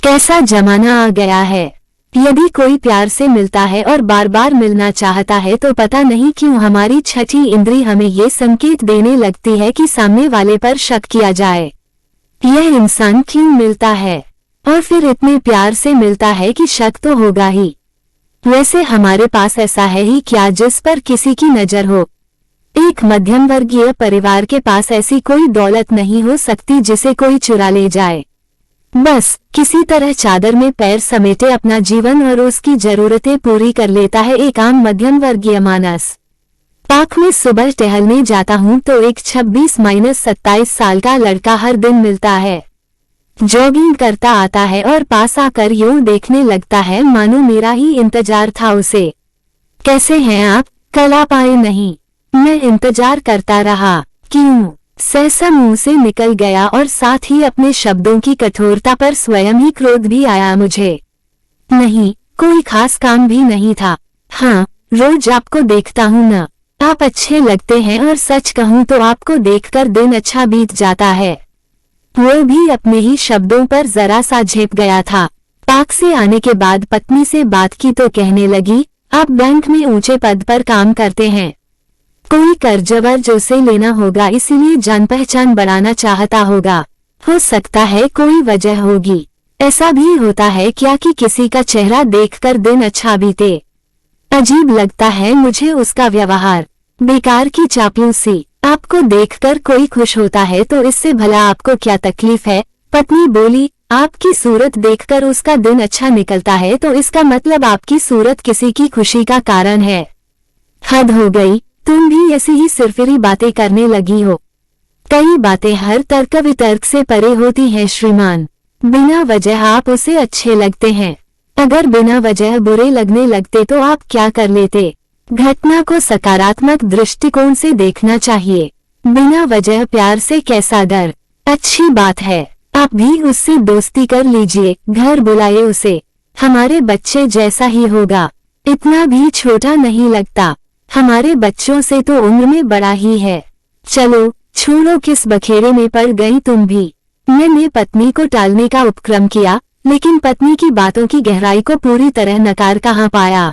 कैसा जमाना आ गया है। यदि कोई प्यार से मिलता है और बार बार मिलना चाहता है तो पता नहीं क्यों हमारी छठी इंद्री हमें ये संकेत देने लगती है कि सामने वाले पर शक किया जाए। यह इंसान क्यों मिलता है और फिर इतने प्यार से मिलता है कि शक तो होगा ही। वैसे हमारे पास ऐसा है ही क्या जिस पर किसी की नजर हो। एक मध्यम वर्गीय परिवार के पास ऐसी कोई दौलत नहीं हो सकती जिसे कोई चुरा ले जाए। बस किसी तरह चादर में पैर समेटे अपना जीवन और उसकी जरूरतें पूरी कर लेता है एक आम मध्यम वर्गीय मानस। पार्क में सुबह टहलने जाता हूँ तो एक 26-27 साल का लड़का हर दिन मिलता है। जॉगिंग करता आता है और पास आकर यूं देखने लगता है मानो मेरा ही इंतजार था उसे। कैसे हैं आप, कल आप आए नहीं। मैं इंतजार करता रहा। क्यों? सहसा मुंह से निकल गया और साथ ही अपने शब्दों की कठोरता पर स्वयं ही क्रोध भी आया मुझे। नहीं, कोई खास काम भी नहीं था। हाँ, रोज आपको देखता हूँ ना, आप अच्छे लगते हैं और सच कहूँ तो आपको देखकर दिन अच्छा बीत जाता है। वो भी अपने ही शब्दों पर जरा सा झेप गया था। पार्क से आने के बाद पत्नी से बात की तो कहने लगी, आप बैंक में ऊंचे पद पर काम करते हैं। कोई कर्जवर जो से लेना होगा इसीलिए जान पहचान बढ़ाना चाहता होगा। हो सकता है कोई वजह होगी। ऐसा भी होता है क्या कि किसी का चेहरा देखकर दिन अच्छा बीते। अजीब लगता है मुझे उसका व्यवहार। बेकार की चापलूसी। आपको देखकर कोई खुश होता है तो इससे भला आपको क्या तकलीफ है। पत्नी बोली, आपकी सूरत देखकर उसका दिन अच्छा निकलता है तो इसका मतलब आपकी सूरत किसी की खुशी का कारण है। हद हो गई, तुम भी ऐसी ही सिरफिरी बातें करने लगी हो। कई बातें हर तर्क वितर्क से परे होती हैं श्रीमान। बिना वजह आप उसे अच्छे लगते हैं। अगर बिना वजह बुरे लगने लगते तो आप क्या कर लेते। घटना को सकारात्मक दृष्टिकोण से देखना चाहिए। बिना वजह प्यार से कैसा डर। अच्छी बात है, आप भी उससे दोस्ती कर लीजिए, घर बुलाए उसे। हमारे बच्चे जैसा ही होगा, इतना भी छोटा नहीं लगता। हमारे बच्चों से तो उम्र में बड़ा ही है। चलो छोड़ो, किस बखेड़े में पड़ गई तुम भी। मैंने पत्नी को टालने का उपक्रम किया लेकिन पत्नी की बातों की गहराई को पूरी तरह नकार कहाँ पाया।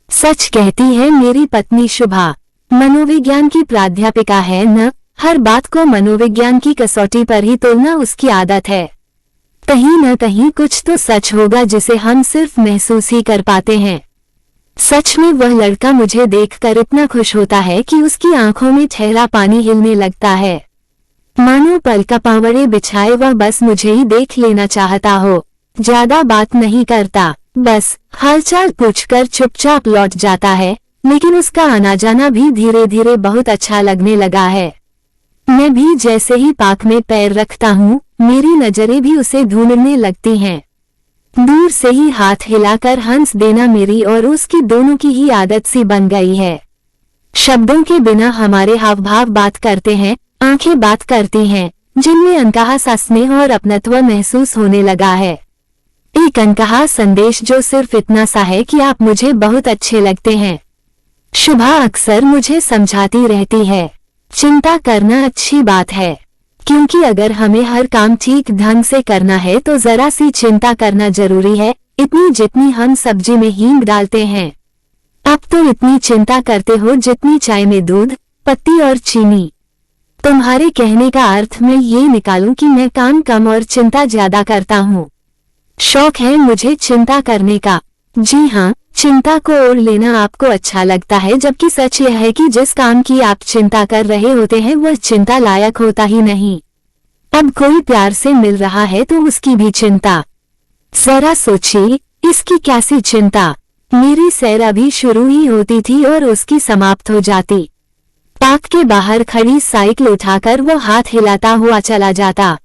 सच कहती है मेरी पत्नी शुभा, मनोविज्ञान की प्राध्यापिका है न। हर बात को मनोविज्ञान की कसौटी पर ही तोलना उसकी आदत है। कहीं न कहीं कुछ तो सच होगा जिसे हम सिर्फ महसूस ही कर पाते हैं। सच में वह लड़का मुझे देखकर इतना खुश होता है कि उसकी आंखों में ठहरा पानी हिलने लगता है। मानो पल का पावड़े बिछाए वह बस मुझे ही देख लेना चाहता हो। ज्यादा बात नहीं करता, बस हालचाल पूछकर चुपचाप लौट जाता है। लेकिन उसका आना जाना भी धीरे धीरे बहुत अच्छा लगने लगा है। मैं भी जैसे ही पार्क में पैर रखता हूँ मेरी नजरें भी उसे ढूंढने लगती हैं। दूर से ही हाथ हिलाकर हंस देना मेरी और उसकी दोनों की ही आदत सी बन गई है। शब्दों के बिना हमारे हाव भाव बात करते हैं, आंखें बात करती हैं, जिनमें अनकहा सा स्नेह और अपनत्व महसूस होने लगा है। एक अनकहा संदेश जो सिर्फ इतना सा है कि आप मुझे बहुत अच्छे लगते हैं। शुभा अक्सर मुझे समझाती रहती है, चिंता करना अच्छी बात है, क्योंकि अगर हमें हर काम ठीक ढंग से करना है तो जरा सी चिंता करना जरूरी है, इतनी जितनी हम सब्जी में हींग डालते हैं। अब तो इतनी चिंता करते हो जितनी चाय में दूध, पत्ती और चीनी। तुम्हारे कहने का अर्थ मैं ये निकालूं कि मैं काम कम और चिंता ज्यादा करता हूँ। शौक है मुझे चिंता करने का। जी हाँ, चिंता को ओढ़ लेना आपको अच्छा लगता है, जबकि सच यह है कि जिस काम की आप चिंता कर रहे होते हैं वह चिंता लायक होता ही नहीं। अब कोई प्यार से मिल रहा है तो उसकी भी चिंता। जरा सोचिए, इसकी कैसी चिंता। मेरी सैर अभी शुरू ही होती थी और उसकी समाप्त हो जाती। पार्क के बाहर खड़ी साइकिल उठाकर वो हाथ हिलाता हुआ चला जाता।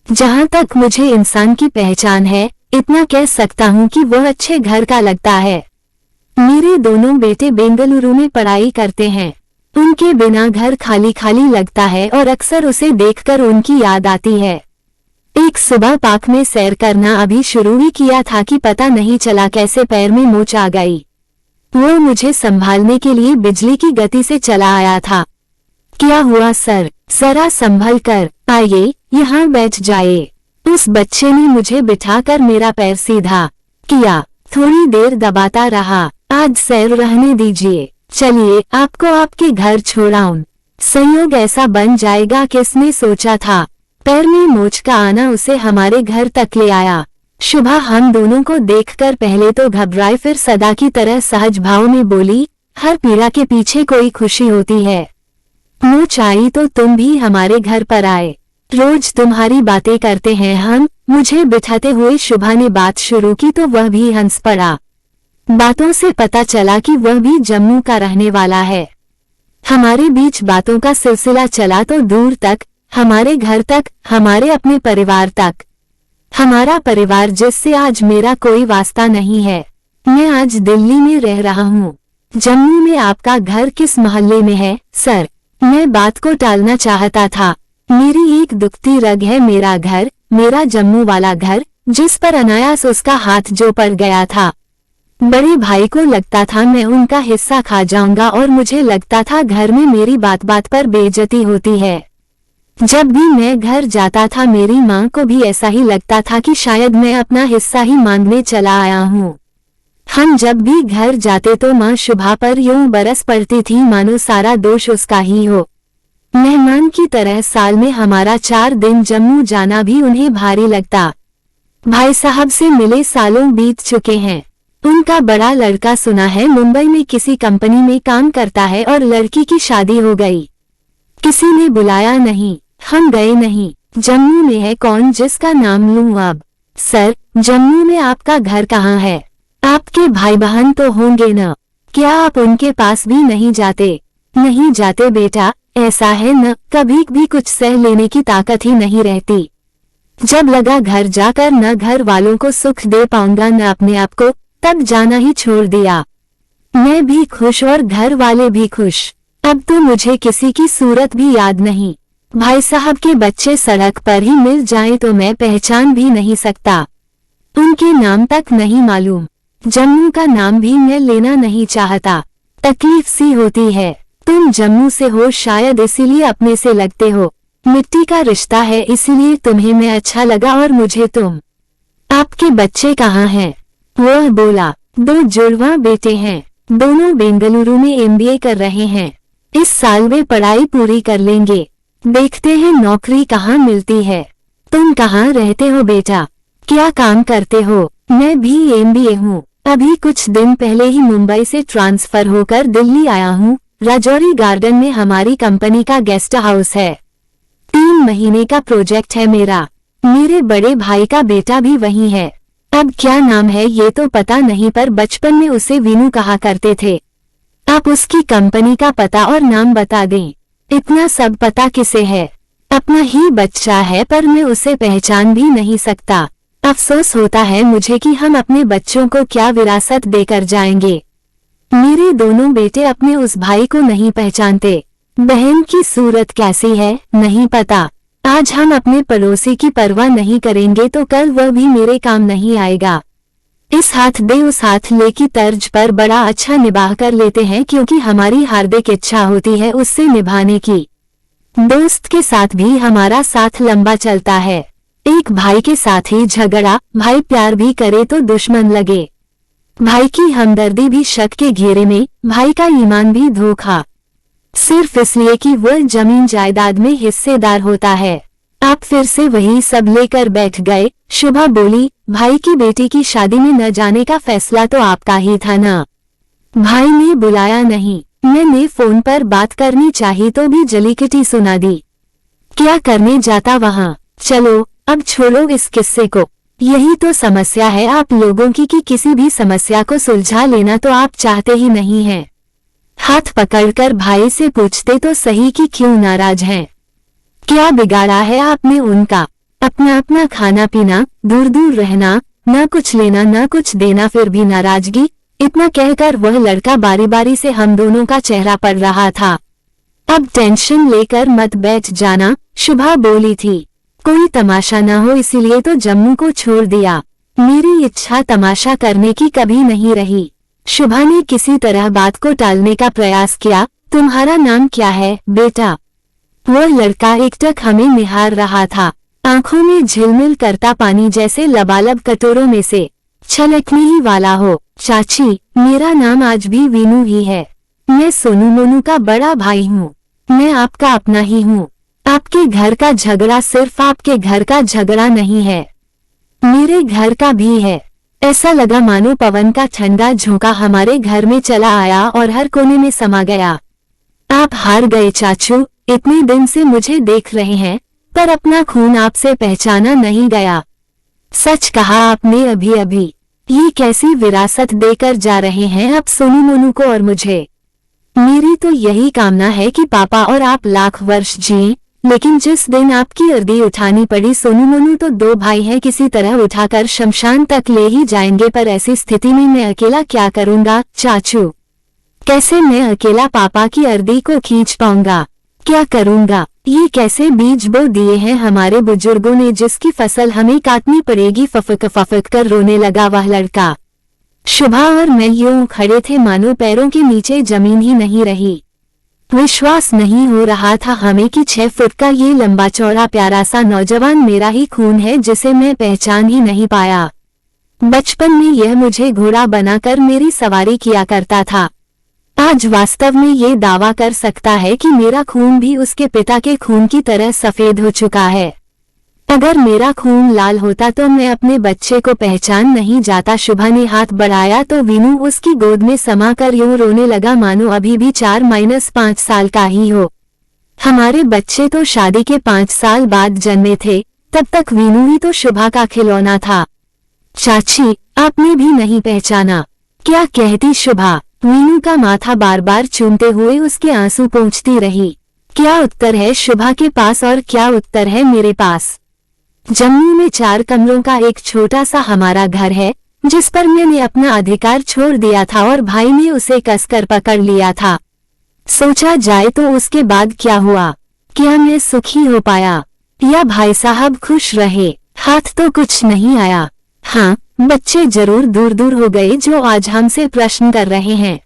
जहाँ तक मुझे इंसान की पहचान है, इतना कह सकता हूँ कि वह अच्छे घर का लगता है। मेरे दोनों बेटे बेंगलुरु में पढ़ाई करते हैं। उनके बिना घर खाली खाली लगता है और अक्सर उसे देखकर उनकी याद आती है। एक सुबह पार्क में सैर करना अभी शुरू ही किया था कि पता नहीं चला कैसे पैर में मोच आ गई। वो मुझे संभालने के लिए बिजली की गति से चला आया था। क्या हुआ सर? जरा संभल कर आइए, यहाँ बैठ जाइए। उस बच्चे ने मुझे बिठाकर मेरा पैर सीधा किया, थोड़ी देर दबाता रहा। आज सैर रहने दीजिए, चलिए आपको आपके घर छोड़ाऊं। संयोग ऐसा बन जाएगा किसने सोचा था। पैर में मोच का आना उसे हमारे घर तक ले आया। शुभा हम दोनों को देखकर पहले तो घबराई, फिर सदा की तरह सहज भाव में बोली, हर पीड़ा के पीछे कोई खुशी होती है। मोच आई तो तुम भी हमारे घर पर आए, रोज तुम्हारी बातें करते हैं हम। मुझे बिठाते हुए शुभा ने बात शुरू की तो वह भी हंस पड़ा। बातों से पता चला कि वह भी जम्मू का रहने वाला है। हमारे बीच बातों का सिलसिला चला तो दूर तक, हमारे घर तक, हमारे अपने परिवार तक। हमारा परिवार जिससे आज मेरा कोई वास्ता नहीं है। मैं आज दिल्ली में रह रहा हूँ। जम्मू में आपका घर किस मोहल्ले में है सर? मैं बात को टालना चाहता था। मेरी एक दुखती रग है मेरा घर, मेरा जम्मू वाला घर, जिस पर अनायास उसका हाथ जो पड़ गया था। बड़े भाई को लगता था मैं उनका हिस्सा खा जाऊंगा और मुझे लगता था घर में मेरी बात बात पर बेइज्जती होती है। जब भी मैं घर जाता था मेरी माँ को भी ऐसा ही लगता था कि शायद मैं अपना हिस्सा ही मांगने चला आया हूँ। हम जब भी घर जाते तो माँ शुभा पर यूं बरस पड़ती थी मानो सारा दोष उसका ही हो। मेहमान की तरह साल में हमारा 4 दिन जम्मू जाना भी उन्हें भारी लगता। भाई साहब से मिले सालों बीत चुके हैं। उनका बड़ा लड़का सुना है मुंबई में किसी कंपनी में काम करता है और लड़की की शादी हो गई। किसी ने बुलाया नहीं, हम गए नहीं। जम्मू में है कौन जिसका नाम लूं अब? सर, जम्मू में आपका घर कहाँ है? आपके भाई बहन तो होंगे न? क्या आप उनके पास भी नहीं जाते? नहीं जाते बेटा, ऐसा है न, कभी भी कुछ सह लेने की ताकत ही नहीं रहती। जब लगा घर जाकर न घर वालों को सुख दे पाऊंगा न अपने आप को, तब जाना ही छोड़ दिया। मैं भी खुश और घर वाले भी खुश। अब तो मुझे किसी की सूरत भी याद नहीं। भाई साहब के बच्चे सड़क पर ही मिल जाएं तो मैं पहचान भी नहीं सकता। उनके नाम तक नहीं मालूम। जम्मू का नाम भी मैं लेना नहीं चाहता, तकलीफ सी होती है। तुम जम्मू से हो शायद इसीलिए अपने से लगते हो। मिट्टी का रिश्ता है इसीलिए तुम्हें मैं अच्छा लगा और मुझे तुम। आपके बच्चे कहाँ हैं? वह बोला, 2 जुड़वा बेटे हैं, दोनों बेंगलुरु में MBA कर रहे हैं। इस साल वे पढ़ाई पूरी कर लेंगे। देखते हैं नौकरी कहाँ मिलती है। तुम कहाँ रहते हो बेटा? क्या काम करते हो? मैं भी MBA हूँ। अभी कुछ दिन पहले ही मुंबई से ट्रांसफर होकर दिल्ली आया हूँ। राजौरी गार्डन में हमारी कंपनी का गेस्ट हाउस है। 3 महीने का प्रोजेक्ट है मेरा। मेरे बड़े भाई का बेटा भी वही है। अब क्या नाम है ये तो पता नहीं, पर बचपन में उसे वीनू कहा करते थे। आप उसकी कंपनी का पता और नाम बता दें। इतना सब पता किसे है? अपना ही बच्चा है पर मैं उसे पहचान भी नहीं सकता। अफसोस होता है मुझे कि हम अपने बच्चों को क्या विरासत देकर जाएंगे। मेरे दोनों बेटे अपने उस भाई को नहीं पहचानते। बहन की सूरत कैसी है नहीं पता। आज हम अपने पड़ोसी की परवाह नहीं करेंगे तो कल वह भी मेरे काम नहीं आएगा। इस हाथ दे उस हाथ ले की तर्ज पर बड़ा अच्छा निभाह कर लेते हैं क्योंकि हमारी हार्दिक इच्छा होती है उससे निभाने की। दोस्त के साथ भी हमारा साथ लंबा चलता है। एक भाई के साथ ही झगड़ा, भाई प्यार भी करे तो दुश्मन लगे। भाई की हमदर्दी भी शक के घेरे में, भाई का ईमान भी धोखा। सिर्फ इसलिए कि वह जमीन जायदाद में हिस्सेदार होता है। आप फिर से वही सब लेकर बैठ गए। शुभा बोली, भाई की बेटी की शादी में न जाने का फैसला तो आपका ही था ना? भाई ने बुलाया नहीं। मैंने फोन पर बात करनी चाहिए तो भी जलीकटी सुना दी। क्या करने जाता वहाँ? चलो अब छोड़ो इस किस्से को। यही तो समस्या है आप लोगों की कि किसी भी समस्या को सुलझा लेना तो आप चाहते ही नहीं हैं। हाथ पकड़कर भाई से पूछते तो सही कि क्यों नाराज हैं। क्या बिगाड़ा है आपने उनका? अपना अपना खाना पीना, दूर दूर रहना, ना कुछ लेना ना कुछ देना, फिर भी नाराजगी। इतना कहकर वह लड़का बारी बारी से हम दोनों का चेहरा पड़ रहा था। अब टेंशन लेकर मत बैठ जाना, शुभा बोली थी। कोई तमाशा न हो इसीलिए तो जम्मू को छोड़ दिया। मेरी इच्छा तमाशा करने की कभी नहीं रही। शुभा ने किसी तरह बात को टालने का प्रयास किया। तुम्हारा नाम क्या है बेटा? वह लड़का एकटक हमें निहार रहा था। आंखों में झिलमिल करता पानी जैसे लबालब कटोरों में से छलकने ही वाला हो। चाची, मेरा नाम आज भी वीनू ही है। मैं सोनू मोनू का बड़ा भाई हूँ। मैं आपका अपना ही हूँ। आपके घर का झगड़ा सिर्फ आपके घर का झगड़ा नहीं है, मेरे घर का भी है। ऐसा लगा मानो पवन का ठंडा झोंका हमारे घर में चला आया और हर कोने में समा गया। आप हार गए चाचू। इतने दिन से मुझे देख रहे हैं, पर अपना खून आपसे पहचाना नहीं गया। सच कहा आपने अभी अभी। ये कैसी विरासत देकर जा रहे हैं आप सोनू मोनू को और मुझे। मेरी तो यही कामना है कि पापा और आप लाख वर्ष जिएं, लेकिन जिस दिन आपकी अर्दी उठानी पड़ी सोनू मोनू तो दो भाई हैं, किसी तरह उठाकर शमशान तक ले ही जाएंगे। पर ऐसी स्थिति में मैं अकेला क्या करूंगा चाचू? कैसे मैं अकेला पापा की अर्दी को खींच पाऊंगा? क्या करूंगा? ये कैसे बीज बो दिए हैं हमारे बुजुर्गों ने, जिसकी फसल हमें काटनी पड़ेगी। फफक फफक कर रोने लगा वह लड़का। शुभा और मैं यूं खड़े थे मानो पैरों के नीचे जमीन ही नहीं रही। विश्वास नहीं हो रहा था हमें कि 6 फुट का ये लंबा चौड़ा प्यारा सा नौजवान मेरा ही खून है, जिसे मैं पहचान ही नहीं पाया। बचपन में यह मुझे घोड़ा बनाकर मेरी सवारी किया करता था। आज वास्तव में ये दावा कर सकता है कि मेरा खून भी उसके पिता के खून की तरह सफेद हो चुका है। अगर मेरा खून लाल होता तो मैं अपने बच्चे को पहचान नहीं जाता। शुभा ने हाथ बढ़ाया तो वीनू उसकी गोद में समाकर यूं रोने लगा मानो अभी भी 4-5 साल का ही हो। हमारे बच्चे तो शादी के 5 साल बाद जन्मे थे, तब तक वीनू ही तो शुभा का खिलौना था। चाची, आपने भी नहीं पहचाना? क्या कहती शुभा? वीनू का माथा बार बार चूमते हुए उसके आंसू पोंछती रही। क्या उत्तर है शुभा के पास और क्या उत्तर है मेरे पास? जम्मू में 4 कमरों का एक छोटा सा हमारा घर है, जिस पर मैंने अपना अधिकार छोड़ दिया था और भाई ने उसे कसकर पकड़ लिया था। सोचा जाए तो उसके बाद क्या हुआ? क्या मैं सुखी हो पाया या भाई साहब खुश रहे? हाथ तो कुछ नहीं आया। हाँ, बच्चे जरूर दूर दूर हो गए जो आज हमसे प्रश्न कर रहे हैं।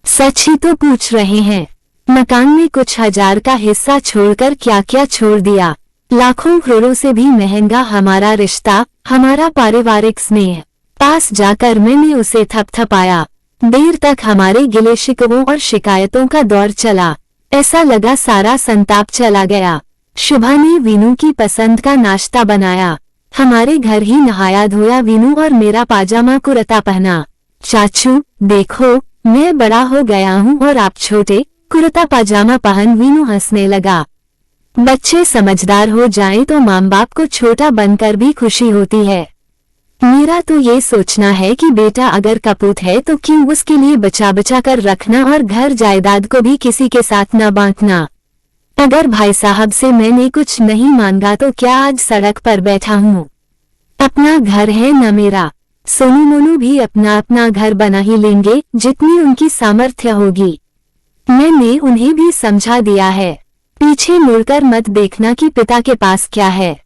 सच ही तो पूछ रहे हैं। मकान में कुछ हजार का हिस्सा छोड़कर क्या क्या छोड़ दिया। लाखों करोड़ों से भी महंगा हमारा रिश्ता, हमारा पारिवारिक स्नेह। पास जाकर मैंने उसे थपथपाया। देर तक हमारे गिले शिकवों और शिकायतों का दौर चला। ऐसा लगा सारा संताप चला गया। शुभा ने वीनू की पसंद का नाश्ता बनाया। हमारे घर ही नहाया धोया वीनू और मेरा पाजामा कुर्ता पहना। चाचू देखो, मैं बड़ा हो गया हूँ और आप छोटे। कुर्ता पाजामा पहन वीनू हंसने लगा। बच्चे समझदार हो जाएं तो माँ बाप को छोटा बनकर भी खुशी होती है। मेरा तो ये सोचना है कि बेटा अगर कपूत है तो क्यों उसके लिए बचा बचा कर रखना और घर जायदाद को भी किसी के साथ न बांटना। अगर भाई साहब से मैंने कुछ नहीं मांगा तो क्या आज सड़क पर बैठा हूँ? अपना घर है न मेरा। सोनू मोनू भी अपना अपना घर बना ही लेंगे जितनी उनकी सामर्थ्य होगी। मैंने उन्हें भी समझा दिया है। पीछे मुड़कर मत देखना कि पिता के पास क्या है।